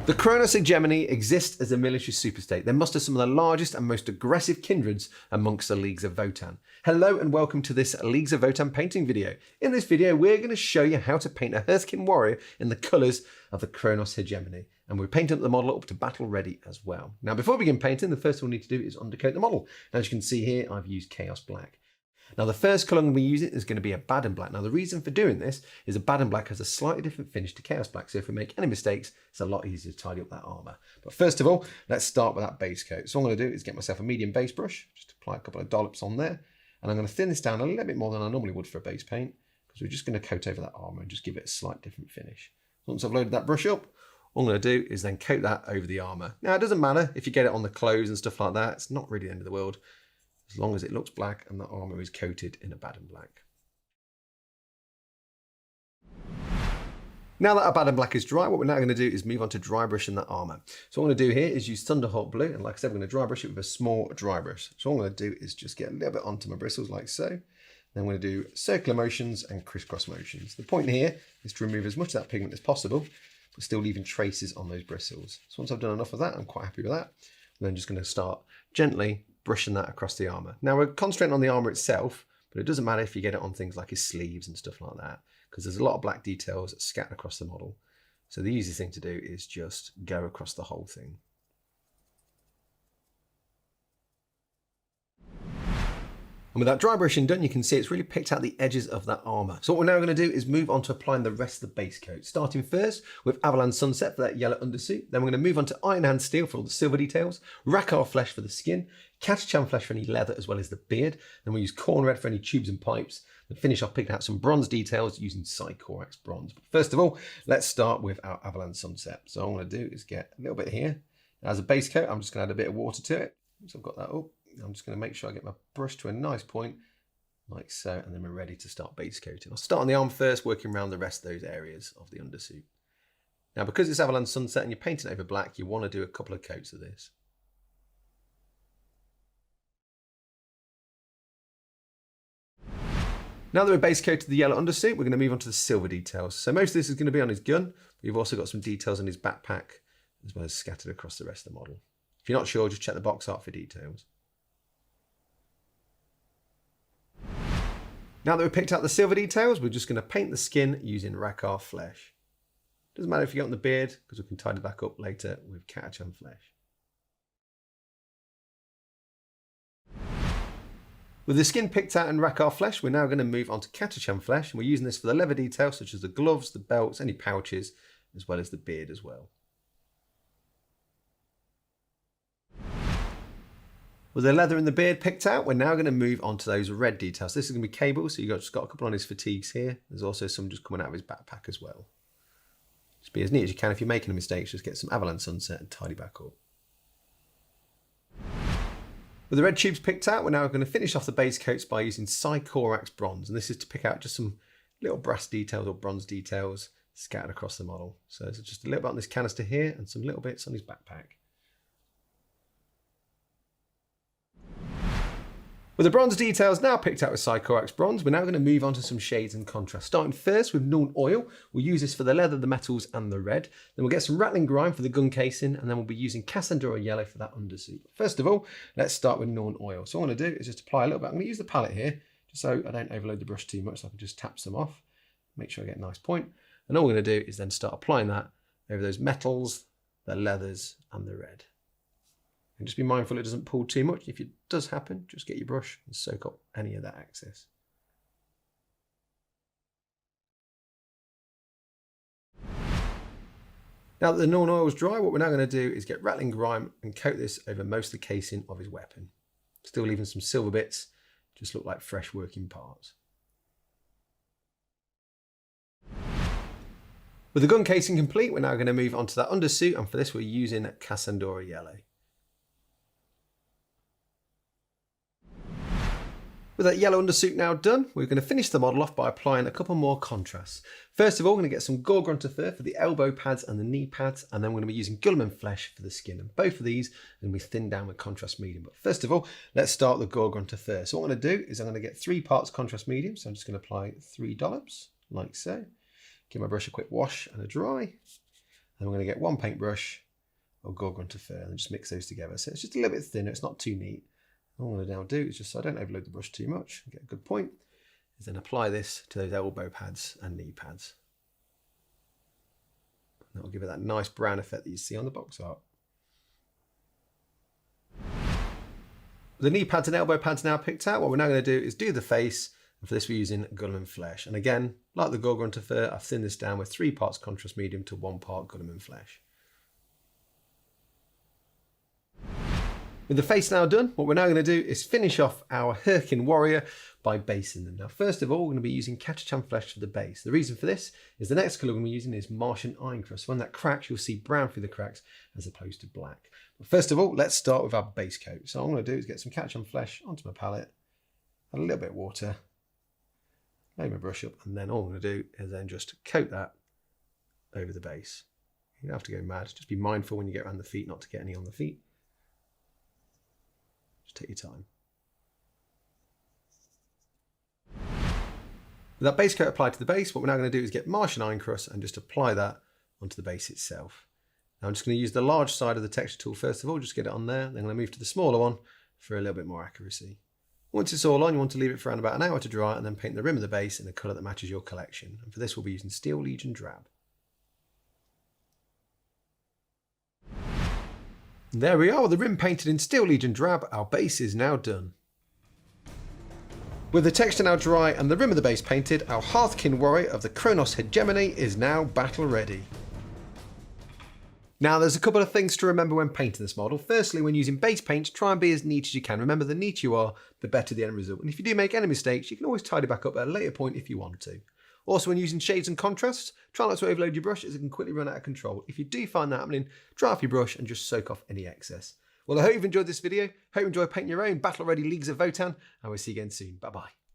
The Kronos hegemony exists as a military superstate. They muster some of the largest and most aggressive kindreds amongst the Leagues of Votan. Hello and welcome to this Leagues of Votan painting video. In this video, we're going to show you how to paint a Hearthkin warrior in the colours of the Kronos hegemony. And we're painting the model up to battle ready as well. Now, before we begin painting, the first thing we need to do is undercoat the model. As you can see here, I've used Chaos Black. Now, the first colour I'm going to be using is going to be a Baden Black. Now, the reason for doing this is a Baden Black has a slightly different finish to Chaos Black. So if we make any mistakes, it's a lot easier to tidy up that armour. But first of all, let's start with that base coat. So what I'm going to do is get myself a medium base brush, just apply a couple of dollops on there. And I'm going to thin this down a little bit more than I normally would for a base paint, because we're just going to coat over that armour and just give it a slight different finish. Once I've loaded that brush up, all I'm going to do is then coat that over the armour. Now, it doesn't matter if you get it on the clothes and stuff like that. It's not really the end of the world, as long as it looks black and the armour is coated in a Baden Black. Now that our Baden Black is dry, what we're now going to do is move on to dry brushing that armour. So what I'm going to do here is use Thunderhawk Blue, and like I said, we're going to dry brush it with a small dry brush. So all I'm going to do is just get a little bit onto my bristles like so. Then I'm going to do circular motions and crisscross motions. The point here is to remove as much of that pigment as possible, but still leaving traces on those bristles. So once I've done enough of that, I'm quite happy with that. I'm then just going to start gently brushing that across the armour. Now we're concentrating on the armour itself, but it doesn't matter if you get it on things like his sleeves and stuff like that, because there's a lot of black details scattered across the model. So the easiest thing to do is just go across the whole thing. And with that dry brushing done, you can see it's really picked out the edges of that armour. So what we're now going to do is move on to applying the rest of the base coat, starting first with Avalon Sunset for that yellow undersuit. Then we're going to move on to Iron Hand Steel for all the silver details, Rakkar Flesh for the skin, Catachan Flesh for any leather as well as the beard. Then we'll use Corn Red for any tubes and pipes, and finish off picking out some bronze details using Cycorax Bronze. But first of all, let's start with our Avalon Sunset. So what I'm going to do is get a little bit here. As a base coat, I'm just going to add a bit of water to it. So I've got that up. I'm just going to make sure I get my brush to a nice point, like so, and then we're ready to start base coating. I'll start on the arm first, working around the rest of those areas of the undersuit. Now, because it's Avalon Sunset and you're painting it over black, you want to do a couple of coats of this. Now that we're base coated the yellow undersuit, we're going to move on to the silver details. So most of this is going to be on his gun, but you've also got some details on his backpack, as well as scattered across the rest of the model. If you're not sure, just check the box art for details. Now that we've picked out the silver details, we're just going to paint the skin using Rakkar Flesh. Doesn't matter if you get on the beard, because we can tidy back up later with Catachan Flesh. With the skin picked out in Rakkar Flesh, we're now going to move on to Catachan Flesh, and we're using this for the leather details such as the gloves, the belts, any pouches, as well as the beard as well. With the leather and the beard picked out, we're now going to move on to those red details. This is going to be cables, so you've just got a couple on his fatigues here. There's also some just coming out of his backpack as well. Just be as neat as you can. If you're making a mistake, just get some Avalon Sunset and tidy back up. With the red tubes picked out, we're now going to finish off the base coats by using Cycorax Bronze. And this is to pick out just some little brass details or bronze details scattered across the model. So there's just a little bit on this canister here and some little bits on his backpack. With the bronze details now picked out with Cycorax Bronze, we're now going to move on to some shades and contrast. Starting first with Nuln Oil, we'll use this for the leather, the metals and the red. Then we'll get some Rattling Grime for the gun casing, and then we'll be using Cassandra Yellow for that undersuit. First of all, let's start with Nuln Oil. So what I'm going to do is just apply a little bit. I'm going to use the palette here, just so I don't overload the brush too much, so I can just tap some off, make sure I get a nice point. And all we're going to do is then start applying that over those metals, the leathers and the red. And just be mindful it doesn't pull too much. If it does happen, just get your brush and soak up any of that excess. Now that the Nuln Oil is dry, what we're now going to do is get Rattling Grime and coat this over most of the casing of his weapon. Still leaving some silver bits, just look like fresh working parts. With the gun casing complete, we're now going to move on to that undersuit, and for this we're using Cassandra Yellow. With that yellow undersuit now done, we're going to finish the model off by applying a couple more contrasts. First of all, we're going to get some Gorgrunter fur for the elbow pads and the knee pads, and then we're going to be using Guilliman Flesh for the skin. And both of these are going to be thinned down with contrast medium. But first of all, let's start with Gorgrunter fur. So what I'm going to do is I'm going to get 3 parts contrast medium. So I'm just going to apply 3 dollops, like so. Give my brush a quick wash and a dry. And we're going to get one paintbrush or Gorgonta fur and just mix those together. So it's just a little bit thinner, it's not too neat. All I'm going to now do is just so I don't overload the brush too much, get a good point, is then apply this to those elbow pads and knee pads. And that will give it that nice brown effect that you see on the box art. The knee pads and elbow pads now picked out, what we're now going to do is do the face, and for this we're using Guilliman flesh. And again, like the Gorgonta fur, I've thinned this down with 3 parts contrast medium to 1 part Guilliman flesh. With the face now done, what we're now going to do is finish off our Hyrkin warrior by basing them. Now, first of all, we're going to be using Catachan flesh for the base. The reason for this is the next colour we're going to be using is Martian Iron Crust. When that cracks, you'll see brown through the cracks as opposed to black. But first of all, let's start with our base coat. So what I'm going to do is get some Catachan flesh onto my palette, add a little bit of water, lay my brush up, and then all I'm going to do is then just coat that over the base. You don't have to go mad. Just be mindful when you get around the feet not to get any on the feet. Take your time. With that base coat applied to the base, what we're now going to do is get Martian Iron Crust and just apply that onto the base itself. Now I'm just going to use the large side of the texture tool first of all, just get it on there. Then I'm going to move to the smaller one for a little bit more accuracy. Once it's all on, you want to leave it for around about an hour to dry and then paint the rim of the base in a colour that matches your collection. And for this we'll be using Steel Legion Drab. There we are, with the rim painted in Steel Legion Drab, our base is now done. With the texture now dry and the rim of the base painted, our Hearthkin warrior of the Kronos hegemony is now battle ready. Now there's a couple of things to remember when painting this model. Firstly, when using base paint, try and be as neat as you can. Remember, the neater you are, the better the end result. And if you do make any mistakes, you can always tidy back up at a later point if you want to. Also, when using shades and contrasts, try not to overload your brush as it can quickly run out of control. If you do find that happening, dry off your brush and just soak off any excess. Well, I hope you've enjoyed this video. Hope you enjoy painting your own battle-ready Leagues of Votan, and we'll see you again soon. Bye-bye.